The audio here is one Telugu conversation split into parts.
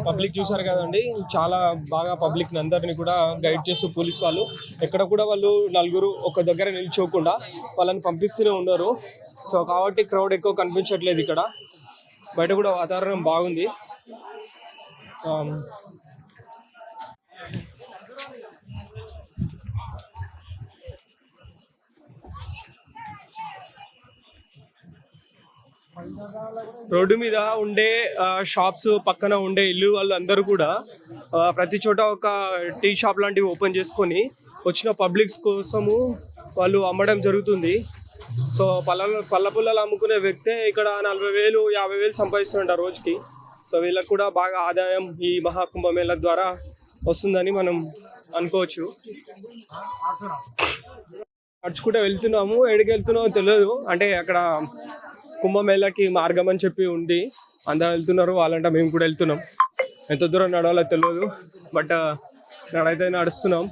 పబ్లిక్ చూసారు కదండి, చాలా బాగా పబ్లిక్ అందరినీ కూడా గైడ్ చేస్తూ పోలీస్ వాళ్ళు ఎక్కడ కూడా వాళ్ళు నలుగురు ఒక దగ్గర నిల్చోకుండా వాళ్ళని పంపిస్తూనే ఉన్నారు. సో కాబట్టి క్రౌడ్ ఎక్కువ కనిపించట్లేదు. ఇక్కడ బయట కూడా వాతావరణం బాగుంది. రోడ్డు మీద ఉండే షాప్స్, పక్కన ఉండే ఇల్లు వాళ్ళు అందరూ కూడా ప్రతి చోట ఒక టీ షాప్ లాంటివి ఓపెన్ చేసుకొని వచ్చిన పబ్లిక్స్ కోసము వాళ్ళు అమ్మడం జరుగుతుంది. సో పళ్ళ పుల్లలు అమ్ముకునే వ్యక్తే ఇక్కడ 40,000 50,000 సంపాదిస్తుంటారు రోజుకి. సో వీళ్ళకి కూడా బాగా ఆదాయం ఈ మహాకుంభమేళ ద్వారా వస్తుందని మనం అనుకోవచ్చు. నడుచుకుంటూ వెళ్తున్నాము, ఎక్కడికి వెళ్తున్నామో తెలియదు. అంటే అక్కడ కుంభమేళకి మార్గం అని చెప్పి ఉంది, అందరూ వెళ్తున్నారు, వాళ్ళంటే మేము కూడా వెళ్తున్నాం. ఎంత దూరం నడవాలో తెలియదు, బట్ నడైతే నడుస్తున్నాం.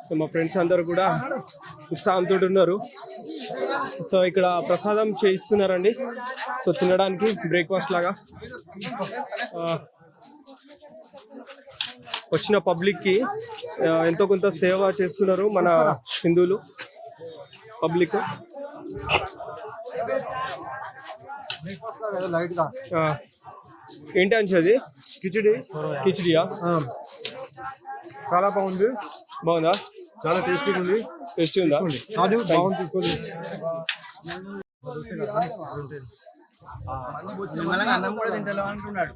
సో మా ఫ్రెండ్స్ అందరూ కూడా ఉత్సాహంతో ఉన్నారు. సో ఇక్కడ ప్రసాదం చేయిస్తున్నారండి, సో తినడానికి బ్రేక్ఫాస్ట్ లాగా. వచ్చిన పబ్లిక్కి ఎంతో కొంత సేవ చేస్తున్నారు మన హిందువులు పబ్లిక్. ఏంటి అని అది కిచిడియా? చాలా బాగుంది. బాగుందా? చాలా టేస్టీగా ఉంది. టేస్టీ ఉందా? అది బాగుంది, తీసుకోండి. అన్నం కూడా తింటా అంటున్నాడు.